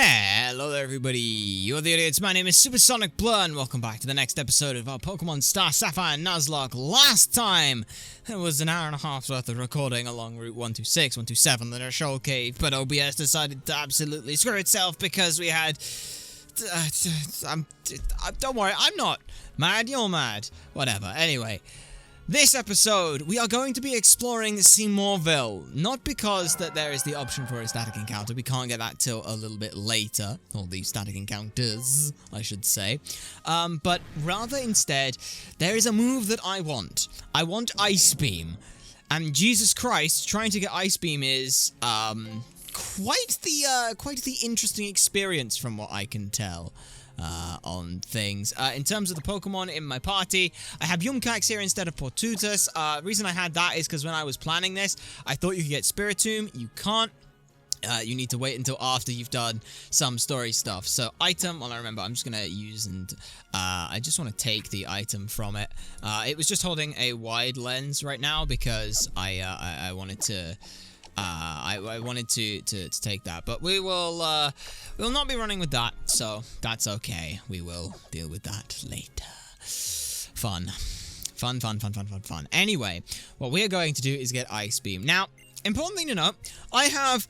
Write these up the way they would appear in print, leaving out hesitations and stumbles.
Hello there everybody, you're the idiots, my name is SuperSonicBlur and welcome back to the next episode of our Pokemon Star Sapphire Nuzlocke. Last time, it was an hour and a half's worth of recording along Route 126, 127, the Shoal Cave, but OBS decided to absolutely screw itself because we had... don't worry, I'm not mad, you're mad. Whatever, anyway. This episode, we are going to be exploring Seafloor, not because that there is the option for a static encounter, we can't get that till a little bit later, or the static encounters, I should say, but rather instead, there is a move that I want. I want Ice Beam, and Jesus Christ, trying to get Ice Beam is, quite the interesting experience from what I can tell. On things. In terms of the Pokemon in my party, I have Yumkax here instead of Portutus. The reason I had that is because when I was planning this, I thought you could get Spiritomb. You can't. You need to wait until after you've done some story stuff. So, item, well, I remember, I'm just going to use and, I just want to take the item from it. It was just holding a wide lens right now because I wanted to... I wanted to take that, but we will not be running with that, so that's okay. We will deal with that later. Fun. Anyway, what we are going to do is get Ice Beam. Now, important thing to note, I have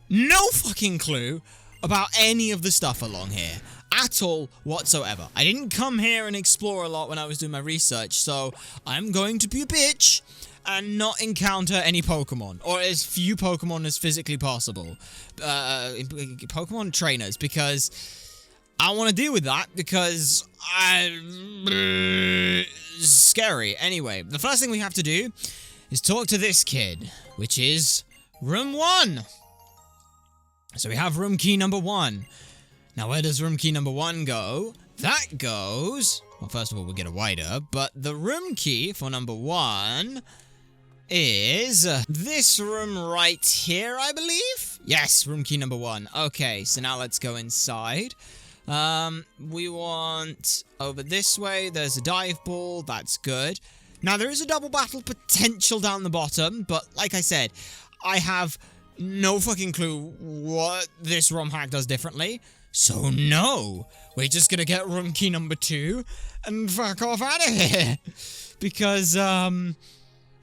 no fucking clue about any of the stuff along here. At all whatsoever. I didn't come here and explore a lot when I was doing my research, so I'm going to be a bitch and not encounter any Pokemon, or as few Pokemon as physically possible. Pokemon trainers, because I want to deal with that, because scary. Anyway, the first thing we have to do is talk to this kid, which is room 1. So we have room key number 1. Now, where does room key number 1 go? That goes... Well, first of all, we'll get a wider, but the room key for number 1 is this room right here, I believe? Yes, room key number 1. Okay, so now let's go inside. We want over this way. There's a dive ball. That's good. Now, there is a double battle potential down the bottom, but like I said, I have no fucking clue what this ROM hack does differently. So no, we're just gonna get room key number 2 and fuck off out of here. Because,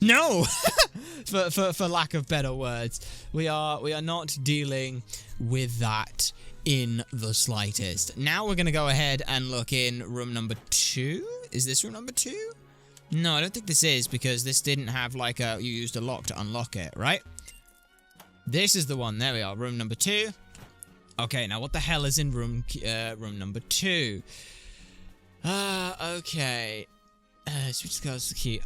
no, for lack of better words, we are not dealing with that in the slightest. Now we're gonna go ahead and look in room number 2. Is this room number 2? No, I don't think this is, because this didn't have like you used a lock to unlock it, right? This is the one. There we are, room number 2. Okay, now what the hell is in room number 2? Okay. Switch goes to the key.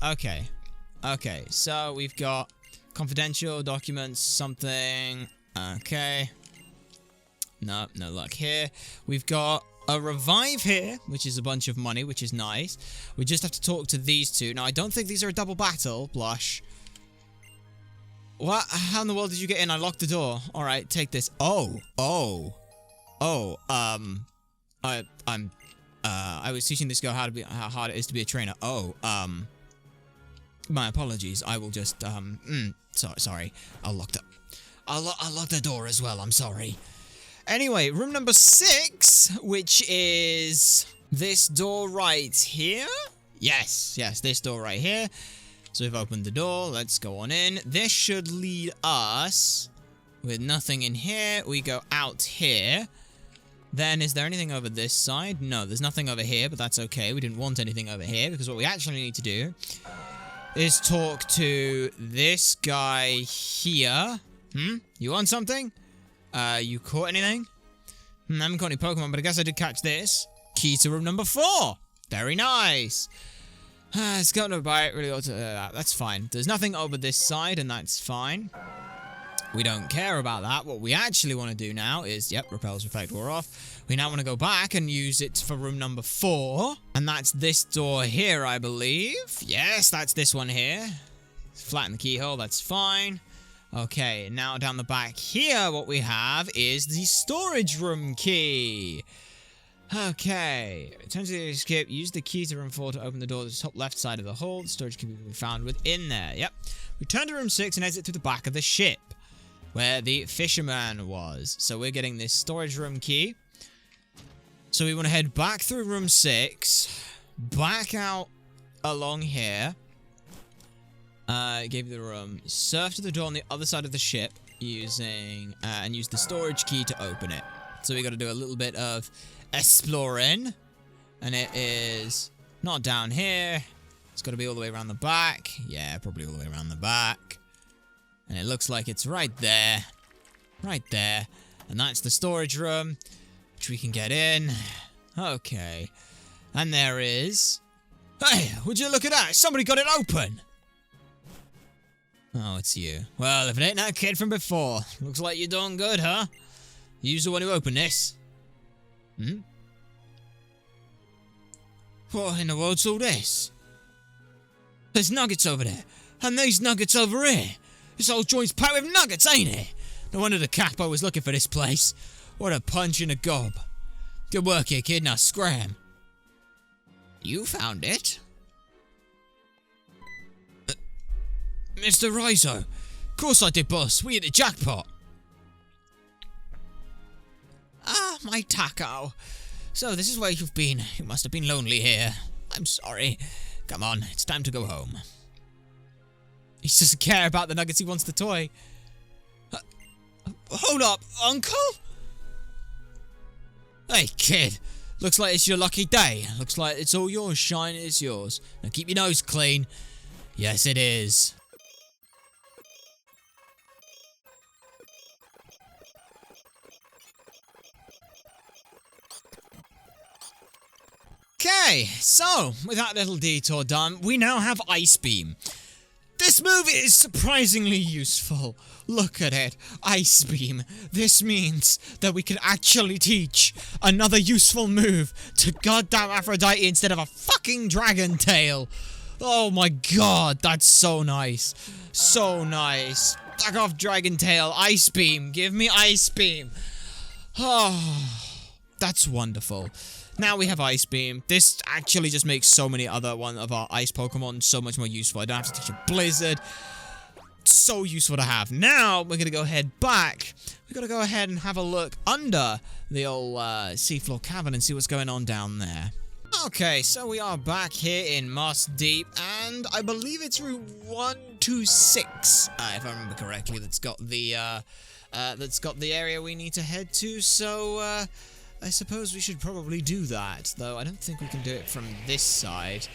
Okay, so we've got confidential documents, something. Okay. No luck here. We've got a revive here, which is a bunch of money, which is nice. We just have to talk to these two. Now, I don't think these are a double battle, Blush. What? How in the world did you get in? I locked the door. Alright, take this. I was teaching this girl how hard it is to be a trainer. My apologies. I will just, sorry. I'll lock the door as well. I'm sorry. Anyway, room number 6, which is this door right here. Yes, this door right here. So we've opened the door, let's go on in. This should lead us, with nothing in here, we go out here. Then, is there anything over this side? No, there's nothing over here, but that's okay. We didn't want anything over here, because what we actually need to do is talk to this guy here. You want something? You caught anything? I haven't caught any Pokemon, but I guess I did catch this. Key to room number 4. Very nice. It's got no bite, really ought to, that's fine. There's nothing over this side, and that's fine. We don't care about that. What we actually want to do now is, yep, Repel's Reflect wore off. We now want to go back and use it for room number 4. And that's this door here, I believe. Yes, that's this one here. Flatten the keyhole, that's fine. Okay, now down the back here, what we have is the storage room key. Okay, turn to the skip, use the key to room 4 to open the door to the top left side of the hall. The storage can be found within there. Yep. Return to room 6 and exit through the back of the ship. where the fisherman was. So we're getting this storage room key. So we want to head back through room 6, back out along here. Gave you the room. Surf to the door on the other side of the ship using and use the storage key to open it. So we got to do a little bit of exploring, and it is not down here. It's got to be all the way around the back. Yeah, probably all the way around the back. And it looks like it's right there. Right there. And that's the storage room, which we can get in. Okay. And there is... Hey, would you look at that? Somebody got it open! Oh, it's you. Well, if it ain't that kid from before. Looks like you're doing good, huh? You's the one who opened this. Hmm? What in the world's all this? There's nuggets over there. And these nuggets over here. This whole joint's packed with nuggets, ain't it? No wonder the capo was looking for this place. What a punch in the gob. Good work here, kid. Now scram. You found it? Mr. Riso. Of course I did, boss. We hit the jackpot. Ah, my taco. So this is where you've been. You must have been lonely here. I'm sorry. Come on, it's time to go home. He doesn't care about the nuggets, he wants the toy. Hold up, Uncle? Hey, kid. Looks like it's your lucky day. Looks like it's all yours, Shine. It's yours. Now keep your nose clean. Yes, it is. Okay, so, with that little detour done, we now have Ice Beam. This move is surprisingly useful. Look at it. Ice Beam. This means that we can actually teach another useful move to goddamn Aphrodite instead of a fucking dragon tail. Oh my god, that's so nice. So nice. Back off, dragon tail. Ice Beam. Give me Ice Beam. Oh, that's wonderful. Now we have Ice Beam. This actually just makes so many other one of our ice Pokemon so much more useful. I don't have to teach a Blizzard. So useful to have. Now we're going to go ahead back. We're going to go ahead and have a look under the old Seafloor cavern and see what's going on down there. Okay, so we are back here in Moss Deep, and I believe it's Route 126, if I remember correctly. That's got the area we need to head to. So I suppose we should probably do that, though I don't think we can do it from this side.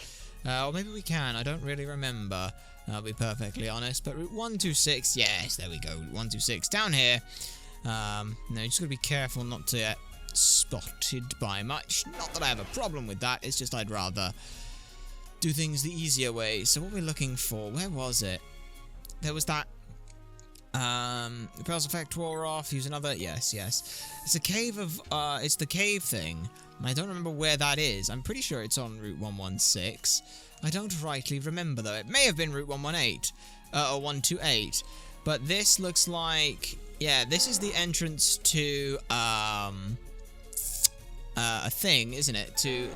Or maybe we can, I don't really remember, I'll be perfectly honest. But Route 126, yes, there we go, Route 126, down here. No, you just gotta be careful not to get spotted by much. Not that I have a problem with that, it's just I'd rather do things the easier way. So what we're looking for, where was it? There was that the Pearls effect wore off, use another, yes. It's a cave of, it's the cave thing. I don't remember where that is. I'm pretty sure it's on Route 116. I don't rightly remember though. It may have been Route 118, or 128. But this looks like, yeah, this is the entrance to, a thing, isn't it? To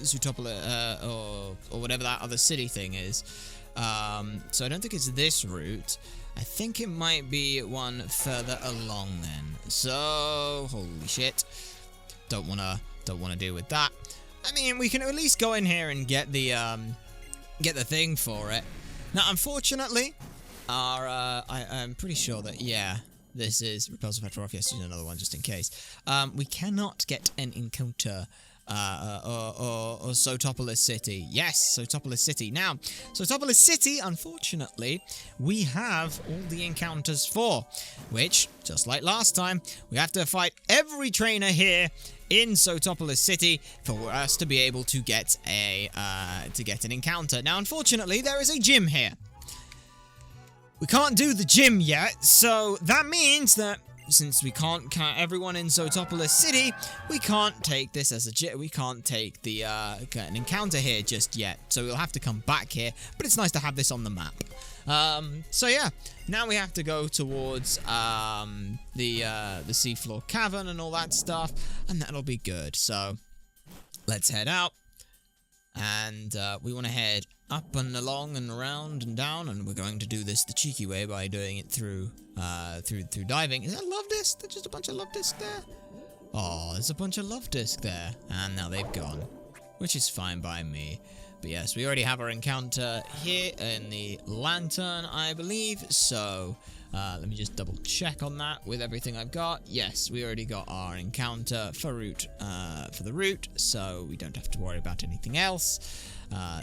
Zootopolis, or whatever that other city thing is. So I don't think it's this route. I think it might be one further along then. So, holy shit. Don't wanna deal with that. I mean, we can at least go in here and get the thing for it. Now, unfortunately, I'm pretty sure that, yeah, this is Repulsive Petrov. Yes, use another one just in case. We cannot get an encounter or Zootopolis City. Yes, Zootopolis City. Now, Zootopolis City, unfortunately, we have all the encounters for, which, just like last time, we have to fight every trainer here in Zootopolis City for us to be able to get an encounter. Now, unfortunately, there is a gym here. We can't do the gym yet, so that means that since we can't count everyone in Zootopolis City, we can't take this as a gym. We can't take the an encounter here just yet. So we'll have to come back here. But it's nice to have this on the map. So yeah, now we have to go towards the Seafloor cavern and all that stuff, and that'll be good. So let's head out. And we want to head up and along and around and down, and we're going to do this the cheeky way by doing it through diving. Is that love disc? There's just a bunch of love disc there. Oh, there's a bunch of love disc there, and now they've gone, which is fine by me. But yes, we already have our encounter here in the lantern, I believe. So let me just double check on that with everything I've got. Yes, we already got our encounter for the route, so we don't have to worry about anything else.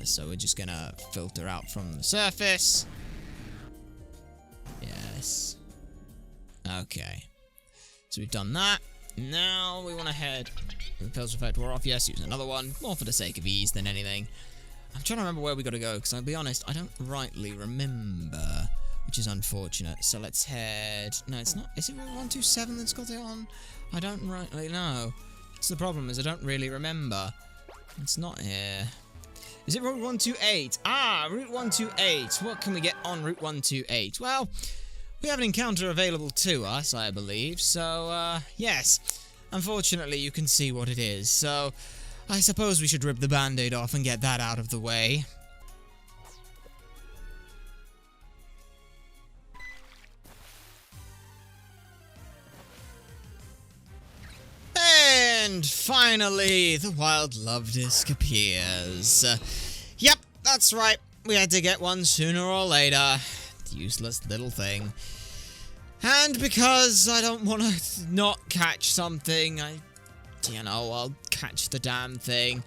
So we're just gonna filter out from the surface. Yes. Okay. So we've done that. Now we want to head. Repels effect wore off. Yes, use another one. More for the sake of ease than anything. I'm trying to remember where we got to go, because I'll be honest, I don't rightly remember, which is unfortunate. So let's head. No, it's not. Is it Route 127 that's got it on? I don't rightly know. That's the problem, is I don't really remember. It's not here. Is it Route 128? Ah, Route 128. What can we get on Route 128? Well, we have an encounter available to us, I believe. So, yes. Unfortunately, you can see what it is. So, I suppose we should rip the band-aid off and get that out of the way. And finally, the wild love disc appears. Yep, that's right. We had to get one sooner or later. Useless little thing. And because I don't want to not catch something, I'll catch the damn thing.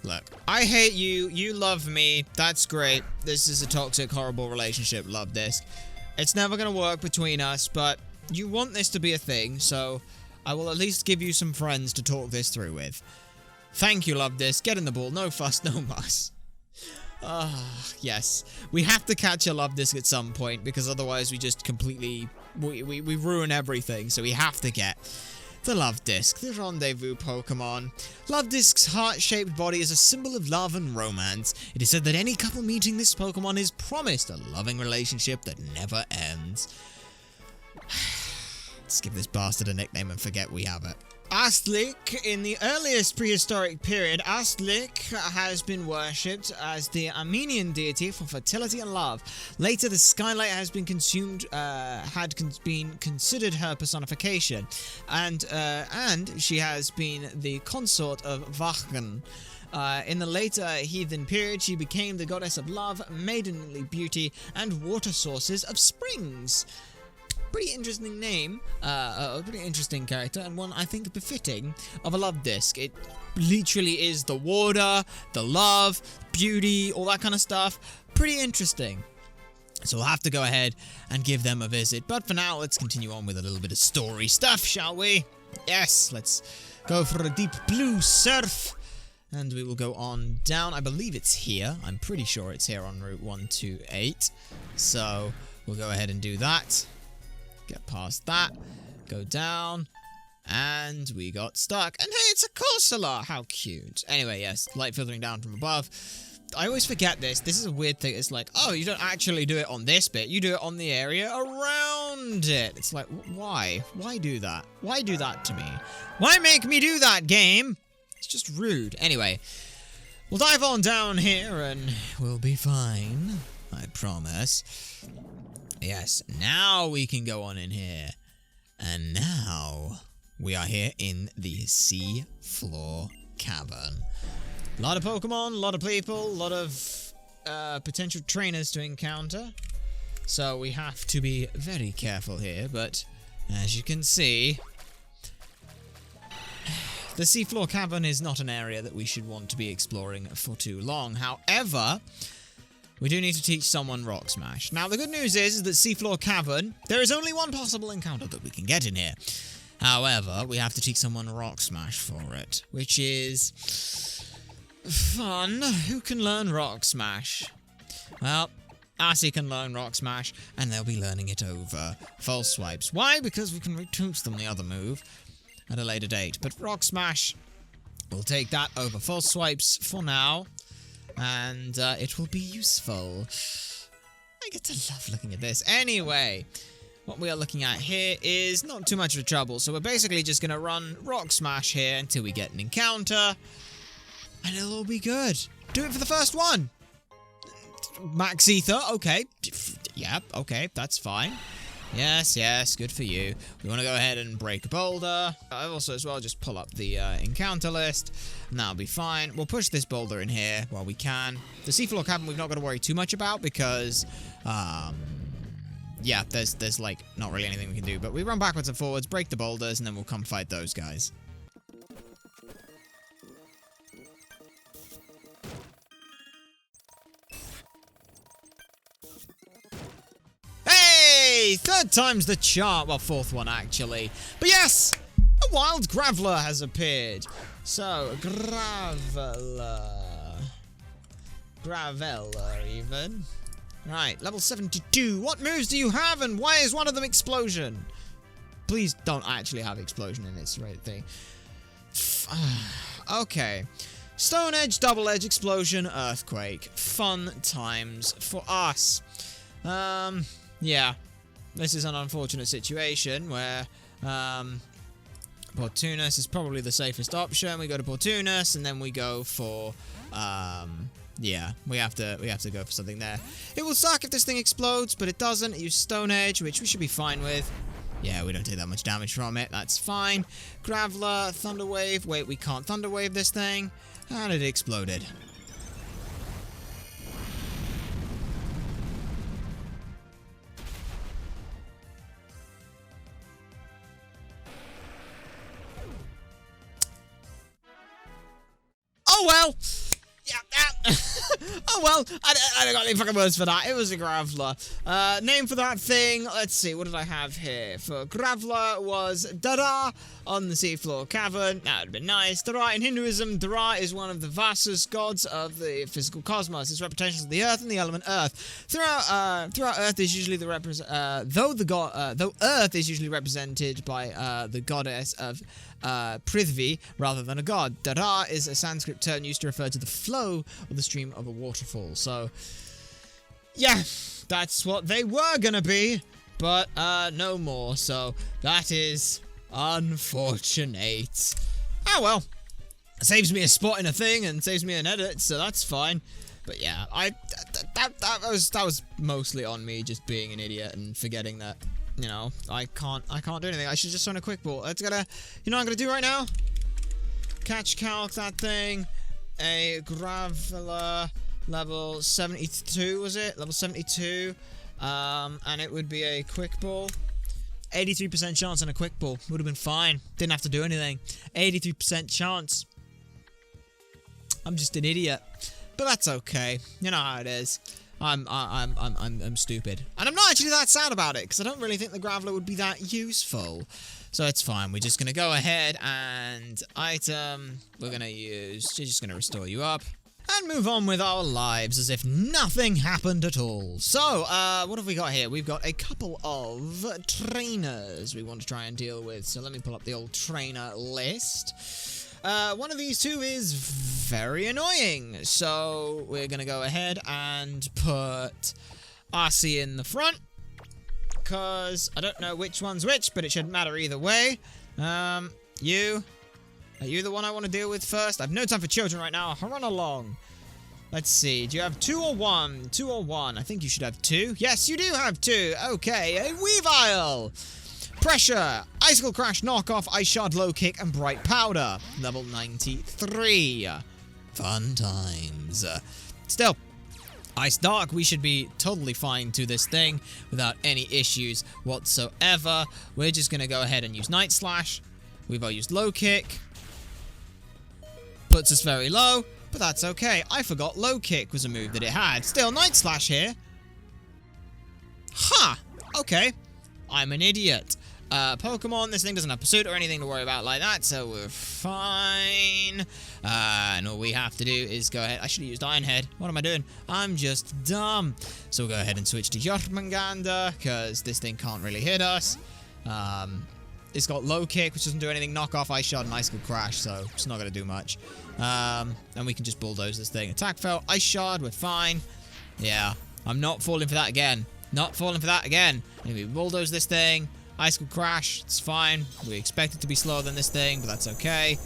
Look, I hate you, you love me, that's great. This is a toxic, horrible relationship, love disc. It's never gonna work between us, but you want this to be a thing, so I will at least give you some friends to talk this through with. Thank you, love disc. Get in the ball, no fuss, no muss. Yes. We have to catch a love disc at some point, because otherwise we just completely... We ruin everything, so we have to get the love disc, the rendezvous Pokemon. Love disc's heart-shaped body is a symbol of love and romance. It is said that any couple meeting this Pokemon is promised a loving relationship that never ends. Let's give this bastard a nickname and forget we have it. Astlik, in the earliest prehistoric period, Astlik has been worshipped as the Armenian deity for fertility and love. Later, the skylight has been been considered her personification, and she has been the consort of Vachgan. In the later heathen period, she became the goddess of love, maidenly beauty, and water sources of springs. Pretty interesting name, a pretty interesting character, and one I think befitting of a love disc. It literally is the water, the love, beauty, all that kind of stuff. Pretty interesting. So we'll have to go ahead and give them a visit. But for now, let's continue on with a little bit of story stuff, shall we? Yes, let's go for a deep blue surf. And we will go on down. I believe it's here. I'm pretty sure it's here on Route 128. So we'll go ahead and do that. Get past that, go down, and we got stuck. And hey, it's a Corsola! How cute. Anyway, yes, light filtering down from above. I always forget this. This is a weird thing. It's like, oh, you don't actually do it on this bit. You do it on the area around it. It's like, why? Why do that? Why do that to me? Why make me do that, game? It's just rude. Anyway, we'll dive on down here and we'll be fine. I promise. Yes, now we can go on in here. And now we are here in the Seafloor Cavern. A lot of Pokemon, a lot of people, a lot of potential trainers to encounter. So we have to be very careful here, but as you can see, the Seafloor Cavern is not an area that we should want to be exploring for too long. However, we do need to teach someone Rock Smash. Now, the good news is that Seafloor Cavern, there is only one possible encounter that we can get in here. However, we have to teach someone Rock Smash for it, which is fun. Who can learn Rock Smash? Well, Archie can learn Rock Smash, and they'll be learning it over False Swipes. Why? Because we can reteach them the other move at a later date. But Rock Smash, we'll take that over False Swipes for now. And it will be useful. I get to love looking at this. Anyway, what we are looking at here is not too much of a trouble. So we're basically just going to run Rock Smash here until we get an encounter. and it'll all be good. Do it for the first one. Max ether, okay. Yeah, okay, that's fine. Yes, yes, good for you. We want to go ahead and break a boulder. I also as well just pull up the encounter list, and that'll be fine. We'll push this boulder in here while we can. The Seafloor cabin we've not got to worry too much about because, yeah, there's like not really anything we can do. But we run backwards and forwards, break the boulders, and then we'll come fight those guys. Hey, third time's the charm. Well, fourth one actually. But yes, a wild Graveler has appeared. So, Graveler even. Right, level 72. What moves do you have and why is one of them explosion? Please don't actually have explosion in this right thing. Okay. Stone Edge, Double Edge, Explosion, Earthquake. Fun times for us. Yeah. This is an unfortunate situation where, Portunus is probably the safest option. We go to Portunus and then we go for, yeah, we have to go for something there. It will suck if this thing explodes, but it doesn't. It uses Stone Edge, which we should be fine with. Yeah, we don't take that much damage from it. That's fine. Graveler, Thunder Wave. Wait, we can't Thunder Wave this thing. And it exploded. Oh well! Yeah, oh well, I don't got any fucking words for that. It was a Graveler. Name for that thing, let's see, what did I have here? For Graveler was Dara on the Seafloor cavern. That would have been nice. Dara in Hinduism, Dara is one of the Vasas gods of the physical cosmos. His representation of the earth and the element earth. Throughout Earth is usually the though Earth is usually represented by the goddess of Prithvi rather than a god. Dara is a Sanskrit term used to refer to the flow of the stream of a waterfall. So, yeah, that's what they were gonna be, but no more. So that is unfortunate. Oh well, it saves me a spot in a thing and saves me an edit, so that's fine. But yeah, that was mostly on me just being an idiot and forgetting that. You know, I can't do anything. I should just run a quick ball. It's gonna, you know what I'm gonna do right now? Catch calc that thing. A Graveler level 72, was it? Level 72. And it would be a quick ball. 83% chance on a quick ball. Would have been fine. Didn't have to do anything. 83% chance. I'm just an idiot. But that's okay. You know how it is. I'm stupid. And I'm not actually that sad about it, because I don't really think the Graveler would be that useful. So it's fine. We're just going to go ahead and item. We're going to use. Just going to restore you up. And move on with our lives as if nothing happened at all. So, what have we got here? We've got a couple of trainers we want to try and deal with. So let me pull up the old trainer list. One of these two is very annoying, so we're gonna go ahead and put Archie in the front, because I don't know which one's which, but it shouldn't matter either way. Are you the one I want to deal with first? I've no time for children right now. Run along. Let's see. Do you have 2 or 1? 2 or 1? I think you should have 2. Yes, you do have 2. Okay, a Weavile. Pressure, Icicle Crash, Knockoff, Ice Shard, Low Kick, and Bright Powder. Level 93. Fun times. Still, Ice Dark, we should be totally fine to this thing without any issues whatsoever. We're just going to go ahead and use Night Slash. We've all used Low Kick. Puts us very low, but that's okay. I forgot Low Kick was a move that it had. Still, Night Slash here. Ha! Okay. I'm an idiot. Pokemon, this thing doesn't have Pursuit or anything to worry about like that, so we're fine. And all we have to do is go ahead. I should have used Iron Head. What am I doing? I'm just dumb. So we'll go ahead and switch to Jormungandr, because this thing can't really hit us. It's got Low Kick, which doesn't do anything. Knock off, Ice Shard, and Icicle Crash, so it's not going to do much. And we can just bulldoze this thing. Attack fail, Ice Shard, we're fine. Yeah, I'm not falling for that again. Not falling for that again. And we bulldoze this thing. Icicle Crash, it's fine. We expect it to be slower than this thing, but that's okay.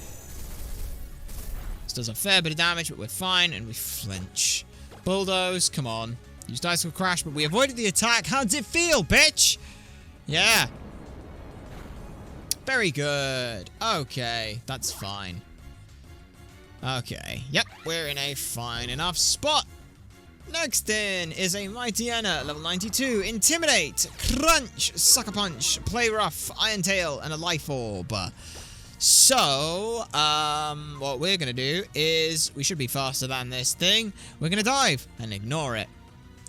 This does a fair bit of damage, but we're fine, and we flinch. Bulldoze, come on. Used Icicle Crash, but we avoided the attack. How does it feel, bitch? Yeah. Very good. Okay, that's fine. Okay, yep, we're in a fine enough spot. Next in is a Mighty Enna, level 92, Intimidate, Crunch, Sucker Punch, Play Rough, Iron Tail, and a Life Orb. So, what we're going to do is, we should be faster than this thing. We're going to dive and ignore it.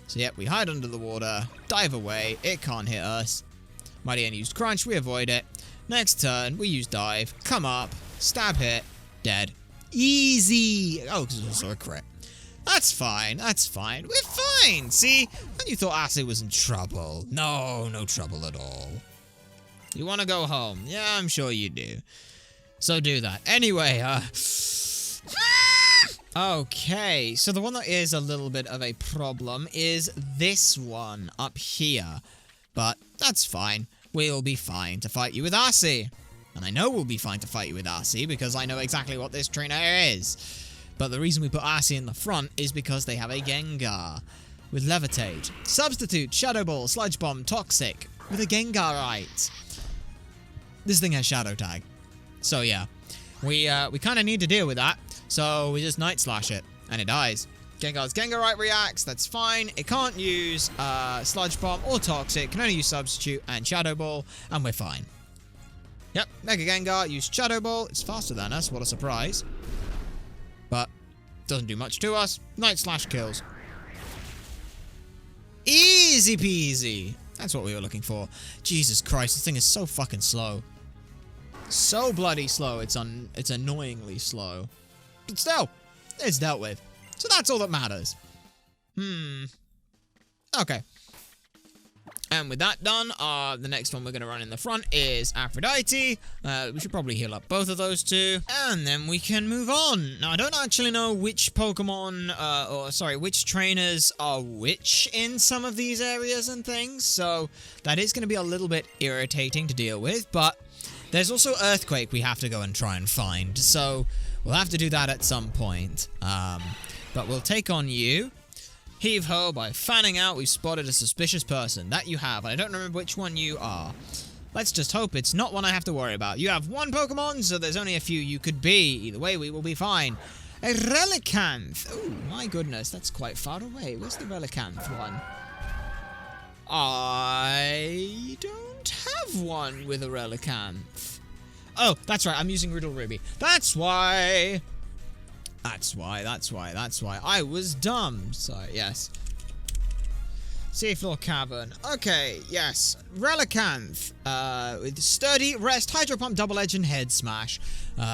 So, yep, we hide under the water, dive away, it can't hit us. Mighty Enna used Crunch, we avoid it. Next turn, we use Dive, come up, stab hit, dead. Easy! Oh, because it's also a crit. That's fine, that's fine. We're fine! See? And you thought Archie was in trouble. No, no trouble at all. You want to go home? Yeah, I'm sure you do. So do that. Anyway, okay, so the one that is a little bit of a problem is this one up here. But that's fine. We'll be fine to fight you with Archie. And I know we'll be fine to fight you with Archie because I know exactly what this trainer is. But the reason we put Archie in the front is because they have a Gengar. With Levitate, Substitute, Shadow Ball, Sludge Bomb, Toxic. With a Gengarite. This thing has Shadow Tag. So yeah, we kind of need to deal with that. So we just Night Slash it. And it dies. Gengar's Gengarite reacts, that's fine. It can't use Sludge Bomb or Toxic, can only use Substitute and Shadow Ball, and we're fine. Yep, Mega Gengar used Shadow Ball, it's faster than us, what a surprise. But, doesn't do much to us. Night Slash kills. Easy peasy! That's what we were looking for. Jesus Christ, this thing is so fucking slow. So bloody slow, it's annoyingly slow. But still, it's dealt with. So that's all that matters. Okay. And with that done, the next one we're going to run in the front is Aphrodite. We should probably heal up both of those two. And then we can move on. Now, I don't actually know which Pokemon, which trainers are which in some of these areas and things. So that is going to be a little bit irritating to deal with. But there's also Earthquake we have to go and try and find. So we'll have to do that at some point. But we'll take on you. Heave-ho, by fanning out, we've spotted a suspicious person. That you have, and I don't remember which one you are. Let's just hope it's not one I have to worry about. You have one Pokemon, so there's only a few you could be. Either way, we will be fine. A Relicanth. Oh, my goodness, that's quite far away. Where's the Relicanth one? I don't have one with a Relicanth. Oh, that's right, I'm using Riddle Ruby. That's why. That's why. I was dumb. So, yes. Seafloor Cavern. Okay, yes. Relicanth. With Sturdy, Rest, Hydro Pump, Double Edge, and Head Smash.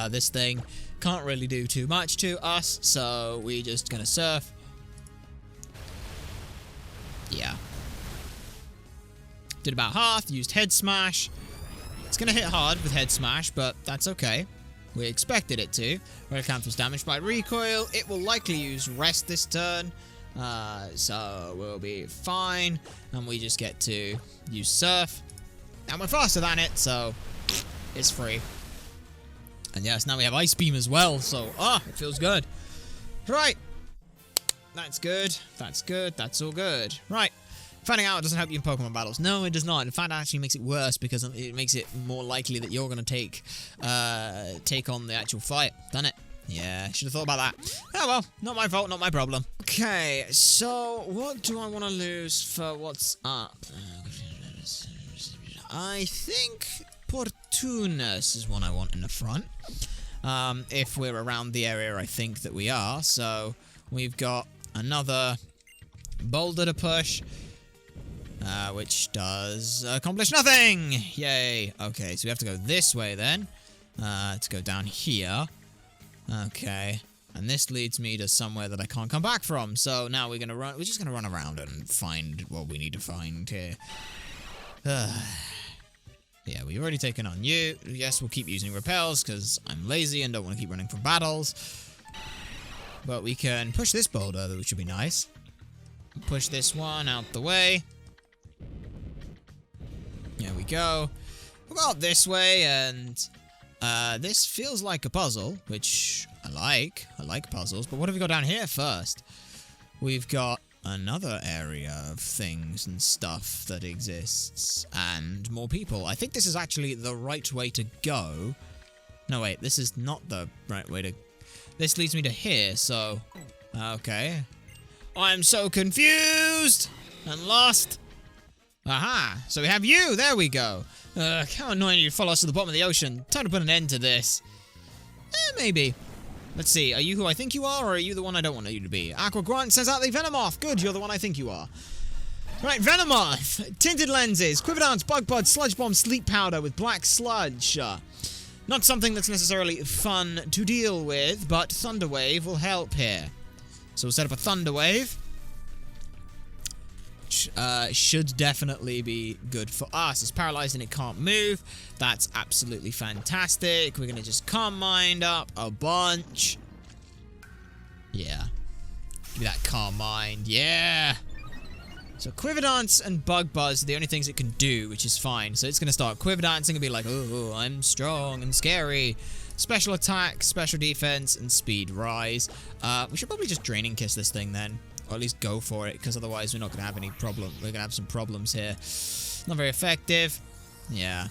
This thing can't really do too much to us, so we're just gonna surf. Yeah. Did about half, used Head Smash. It's gonna hit hard with Head Smash, but that's okay. We expected it to. Relicanth was damaged by recoil. It will likely use Rest this turn. So we'll be fine. And we just get to use Surf. And we're faster than it, so it's free. And yes, now we have Ice Beam as well. So, it feels good. Right. That's good. That's good. That's all good. Right. Finding out doesn't help you in Pokemon battles. No, it does not. In fact, it actually makes it worse because it makes it more likely that you're going to take on the actual fight. Done it? Yeah, should have thought about that. Oh well, not my fault, not my problem. Okay, so what do I want to lose for what's up? I think Portunus is one I want in the front. If we're around the area I think that we are. So we've got another boulder to push. Which does accomplish nothing! Yay! Okay, so we have to go this way then. To go down here. Okay. And this leads me to somewhere that I can't come back from. So now we're just gonna run around and find what we need to find here. Yeah, we've already taken on you. Yes, we'll keep using repels, because I'm lazy and don't want to keep running from battles. But we can push this boulder, which would be nice. Push this one out the way. There we go. We'll go out this way, and this feels like a puzzle, which I I like puzzles, but what have we got down here first? We've got another area of things and stuff that exists, and more people. I think this is actually the right way to go. No, wait, this is not the right way to... This leads me to here, so... Okay. I'm so confused and lost. Aha, so we have you. There we go. How annoying you follow us to the bottom of the ocean. Time to put an end to this. Maybe. Let's see, are you who I think you are, or are you the one I don't want you to be? Aqua Grunt sends out the Venomoth. Good, you're the one I think you are. Right, Venomoth. Tinted lenses, Quiver Dance, Bug Bud, Sludge Bomb, Sleep Powder with Black Sludge. Not something that's necessarily fun to deal with, but Thunder Wave will help here. So we'll set up a Thunder Wave. Should definitely be good for us. It's paralyzed and it can't move. That's absolutely fantastic. We're gonna just Calm Mind up a bunch. Yeah. Give me that Calm Mind. Yeah. So Quiver Dance and Bug Buzz are the only things it can do, which is fine. So it's gonna start Quiver Dancing and be like, oh, I'm strong and scary. Special attack, special defense, and speed rise. We should probably just Draining Kiss this thing then. Or at least go for it, because otherwise we're not going to have any problem. We're going to have some problems here. Not very effective. Yeah.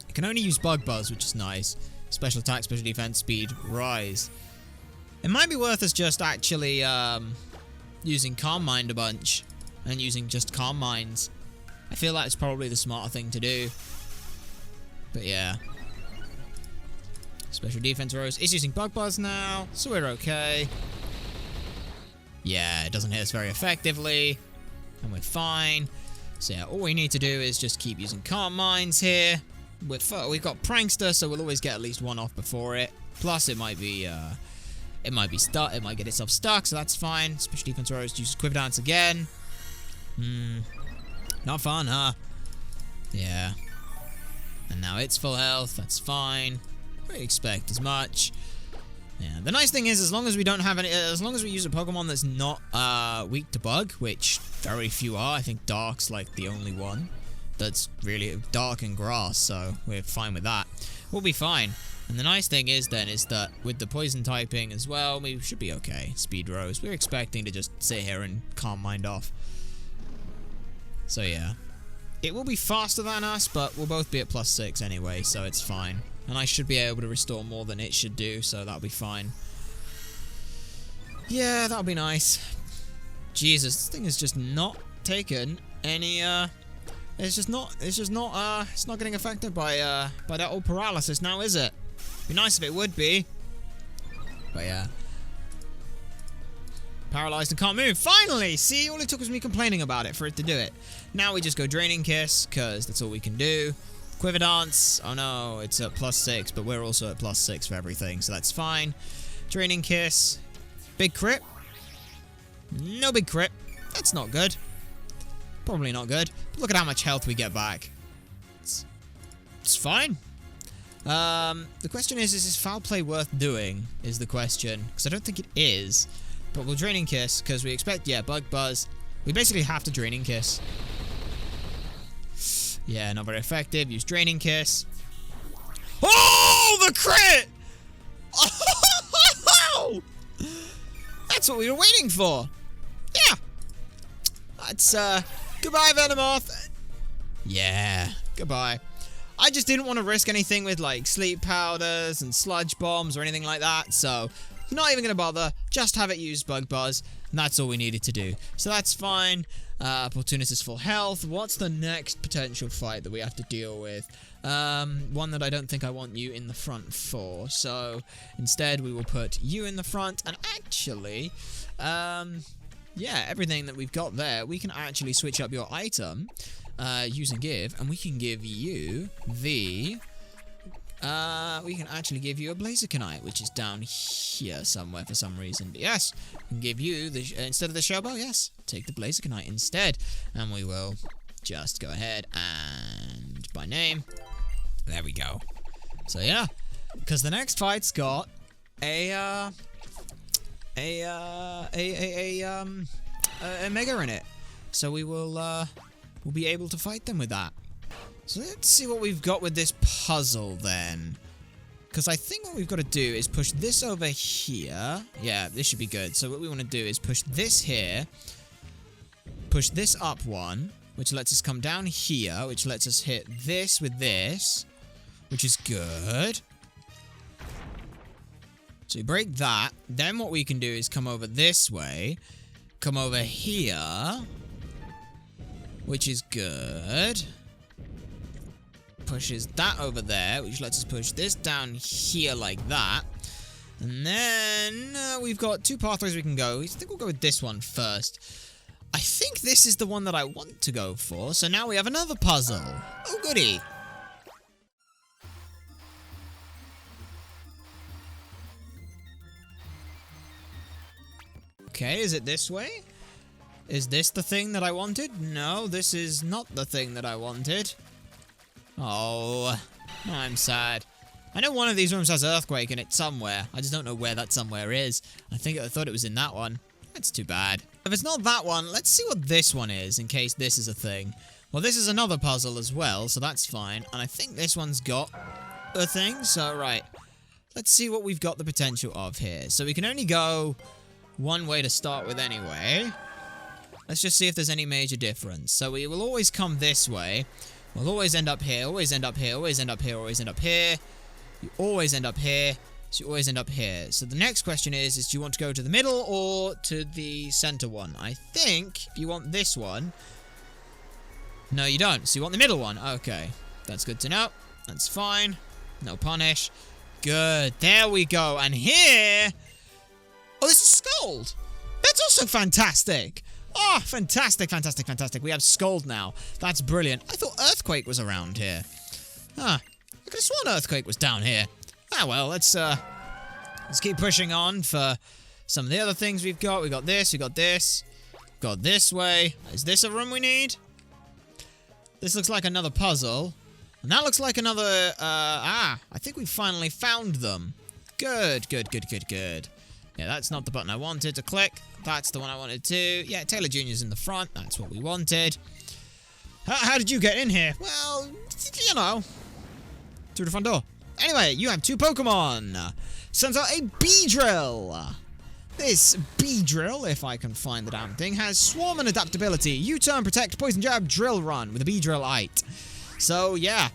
I can only use Bug Buzz, which is nice. Special attack, special defense, speed, rise. It might be worth us just actually using Calm Mind a bunch. And using just Calm Minds. I feel that's probably the smarter thing to do. But yeah. Special defense rose. It's using Bug Buzz now, so we're okay. Yeah, it doesn't hit us very effectively, and we're fine. So yeah, all we need to do is just keep using Calm Minds here. We've got Prankster, so we'll always get at least one off before it. Plus, it might be stuck. It might get itself stuck, so that's fine. Special defense rose uses Quiver Dance again. Not fun, huh? Yeah. And now it's full health. That's fine. We expect as much. Yeah, the nice thing is, as long as we don't have any, as long as we use a Pokemon that's not weak to bug, which very few are. I think Dark's like the only one that's really Dark and Grass, so we're fine with that. We'll be fine. And the nice thing is then is that with the poison typing as well, we should be okay. Speed Rose. We're expecting to just sit here and Calm Mind off. So yeah, it will be faster than us, but we'll both be at +6 anyway, so it's fine. And I should be able to restore more than it should do, so that'll be fine. Yeah, that'll be nice. Jesus, this thing is just not taken any, it's not getting affected by that old paralysis now, is it? Be nice if it would be. But yeah. Paralyzed and can't move. Finally! See, all it took was me complaining about it for it to do it. Now we just go Draining Kiss, because that's all we can do. Quiver Dance, oh no, it's at +6, but we're also at +6 for everything, so that's fine. Draining Kiss. Big crit. No big crit. That's not good. Probably not good. But look at how much health we get back. It's fine. The question is this foul play worth doing, is the question. Because I don't think it is. But we'll Draining Kiss, because we expect, yeah, Bug Buzz. We basically have to Draining Kiss. Yeah, not very effective. Use Draining Kiss. Oh, the crit! Oh, that's what we were waiting for. Yeah. That's, goodbye, Venomoth. Yeah, goodbye. I just didn't want to risk anything with, like, Sleep Powders and Sludge Bombs or anything like that, so not even going to bother. Just have it use Bug Buzz, and that's all we needed to do. So that's fine. Portunus is full health. What's the next potential fight that we have to deal with? One that I don't think I want you in the front for. So instead, we will put you in the front. And actually, yeah, everything that we've got there, we can actually switch up your item, use and give, and we can give you the... we can actually give you a Blazikenite, which is down here somewhere for some reason. But yes, we can give you, instead of the Showbow, yes, take the Blazikenite instead. And we will just go ahead and, by name, there we go. So yeah, because the next fight's got a Mega in it. So we will, we'll be able to fight them with that. So let's see what we've got with this puzzle then. Because I think what we've got to do is push this over here. Yeah, this should be good. So what we want to do is push this here. Push this up one, which lets us come down here, which lets us hit this with this, which is good. So we break that. Then what we can do is come over this way, come over here, which is good. Pushes that over there, which lets us push this down here like that. And then we've got 2 pathways we can go. I think we'll go with this one first. I think this is the one that I want to go for. So now we have another puzzle. Oh, goody. Okay, is it this way? Is this the thing that I wanted? No, this is not the thing that I wanted. Oh, I'm sad. I know one of these rooms has Earthquake in it somewhere. I just don't know where that somewhere is. I thought it was in that one. That's too bad. If it's not that one, let's see what this one is, in case this is a thing. Well, this is another puzzle as well, so that's fine. And I think this one's got a thing, so right. Let's see what we've got the potential of here. So we can only go one way to start with anyway. Let's just see if there's any major difference. So we will always come this way. We'll always end up here, always end up here, always end up here, always end up here. You always end up here, so you always end up here. So the next question is do you want to go to the middle or to the center one? I think if you want this one... No, you don't. So you want the middle one. Okay. That's good to know. That's fine. No punish. Good. There we go. And here... Oh, this is Scold. That's also fantastic. Oh, fantastic, fantastic, fantastic. We have Scold now. That's brilliant. I thought Earthquake was around here. Huh. I could have sworn Earthquake was down here. Ah, well, let's keep pushing on for some of the other things we've got. We got this, we got this. Got this way. Is this a room we need? This looks like another puzzle. And that looks like another, I think we finally found them. Good, good, good, good, good. Yeah, that's not the button I wanted to click. That's the one I wanted to. Yeah, Taylor Jr.'s in the front. That's what we wanted. How did you get in here? Well, you know, through the front door. Anyway, you have 2 Pokemon. Sends out a Beedrill. This Beedrill, if I can find the damn thing, has Swarm and Adaptability. U-turn, Protect, Poison Jab, Drill Run with a Beedrill-ite. So, yeah,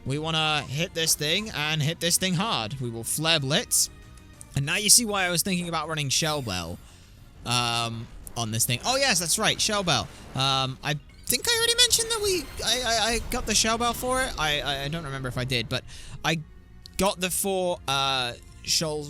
we want to hit this thing and hit this thing hard. We will Flare Blitz. And now you see why I was thinking about running Shell Bell on this thing. Oh, yes, that's right, Shell Bell. I think I already mentioned that I got the Shell Bell for it. I don't remember if I did, but I got the 4 shoal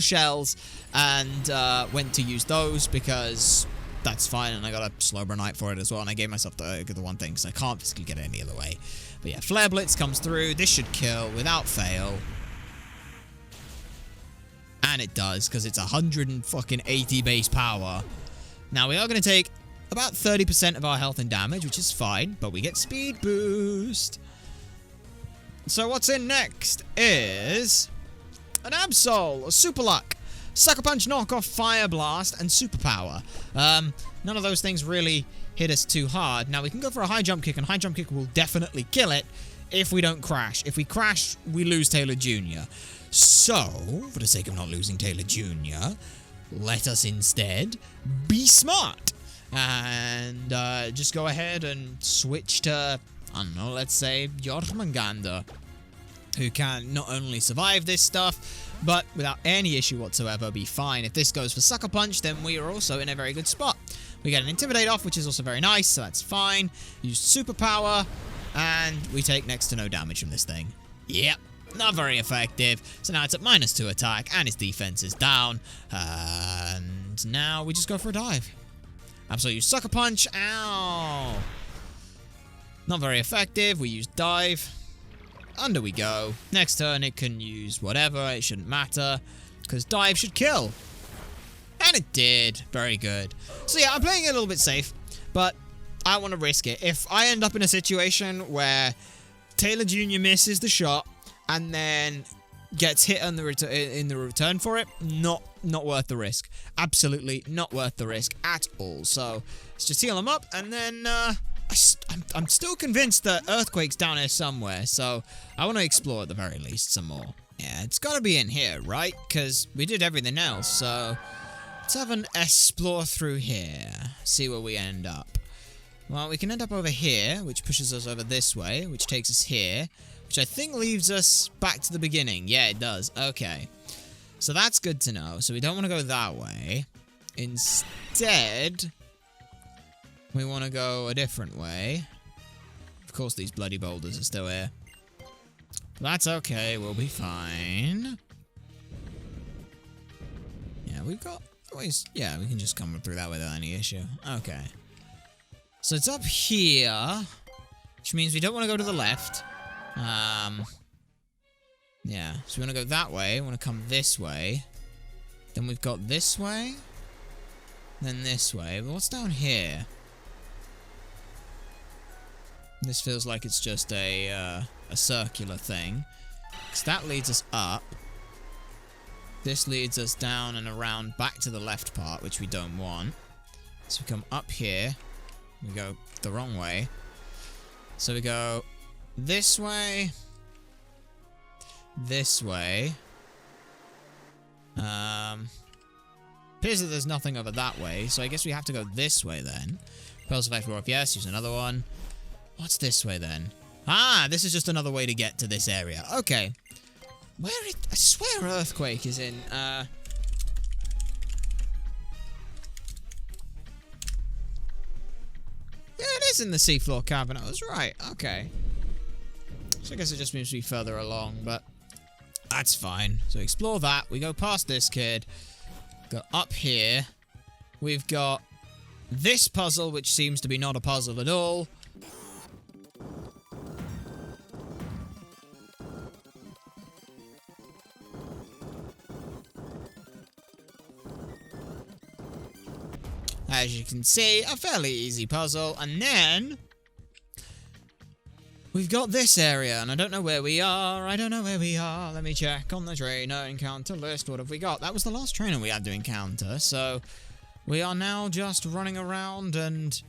shells and went to use those because that's fine, and I got a Slowbro for it as well, and I gave myself the one thing because I can't physically get it any other way. But yeah, Flare Blitz comes through. This should kill without fail. And it does, because it's 180 base power. Now, we are going to take about 30% of our health and damage, which is fine, but we get speed boost. So what's in next is an Absol, a Super Luck, Sucker Punch, Knockoff, Fire Blast, and Superpower. None of those things really hit us too hard. Now, we can go for a High Jump Kick, and High Jump Kick will definitely kill it if we don't crash. If we crash, we lose Taylor Jr. So, for the sake of not losing Taylor Jr., let us instead be smart and just go ahead and switch to, I don't know, let's say Jormungandr, who can not only survive this stuff, but without any issue whatsoever be fine. If this goes for Sucker Punch, then we are also in a very good spot. We get an Intimidate off, which is also very nice, so that's fine. Use Superpower, and we take next to no damage from this thing. Yep. Not very effective. So now it's at -2 attack, and its defense is down. And now we just go for a dive. Absolutely Sucker Punch. Ow. Not very effective. We use dive. Under we go. Next turn, it can use whatever. It shouldn't matter, because dive should kill. And it did. Very good. So yeah, I'm playing it a little bit safe, but I want to risk it. If I end up in a situation where Taylor Jr. misses the shot, and then gets hit on in the return for it, not worth the risk. Absolutely not worth the risk at all. So let's just heal him up, and then I'm still convinced that Earthquake's down here somewhere, so I want to explore at the very least some more. Yeah, it's gotta be in here, right? Because we did everything else, so... Let's have an explore through here. See where we end up. Well, we can end up over here, which pushes us over this way, which takes us here, which I think leaves us back to the beginning. Yeah, it does. Okay. So that's good to know. So we don't want to go that way. Instead, we want to go a different way. Of course, these bloody boulders are still here. That's okay. We'll be fine. Yeah, we've got... Yeah, we can just come through that without any issue. Okay. So it's up here, which means we don't want to go to the left. Yeah, so we want to go that way. We want to come this way. Then we've got this way. Then this way. But what's down here? This feels like it's just a circular thing. Because that leads us up. This leads us down and around back to the left part, which we don't want. So we come up here. We go the wrong way. So we go this way. This way. Appears that there's nothing over that way, so I guess we have to go this way then. Pulse effect off, yes, use another one. What's this way then? Ah, this is just another way to get to this area. Okay. I swear Earthquake is in, Yeah, it is in the Seafloor cabinet. I was right. Okay. So I guess it just means to be further along, but that's fine. So explore that. We go past this kid. Go up here. We've got this puzzle, which seems to be not a puzzle at all. As you can see, a fairly easy puzzle. And then we've got this area, and I don't know where we are. Let me check on the trainer encounter list. What have we got? That was the last trainer we had to encounter, so we are now just running around and...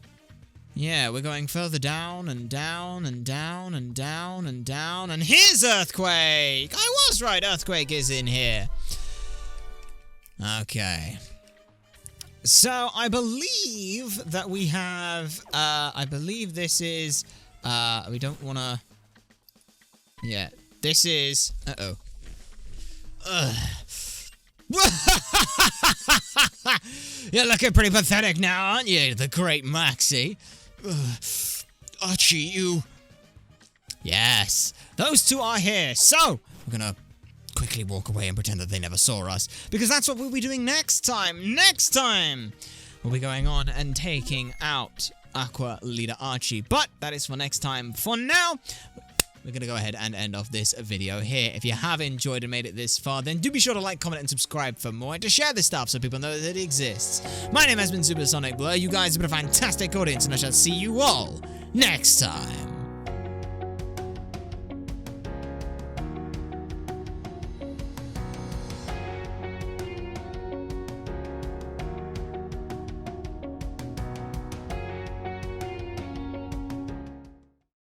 Yeah, we're going further down and down and down and down and down. And here's Earthquake! I was right, Earthquake is in here. Okay. So, I believe that we have, I believe this is, we don't want to, yeah, this is, uh-oh. You're looking pretty pathetic now, aren't you, the great Maxie? Archie, you... Yes, those two are here, so, we're gonna quickly walk away and pretend that they never saw us, because that's what we'll be doing next time. Next time, we'll be going on and taking out Aqua Leader Archie, but that is for next time. For now, we're going to go ahead and end off this video here. If you have enjoyed and made it this far, then do be sure to like, comment, and subscribe for more, and to share this stuff so people know that it exists. My name has been SuperSonicBlur. You guys have been a fantastic audience, and I shall see you all next time.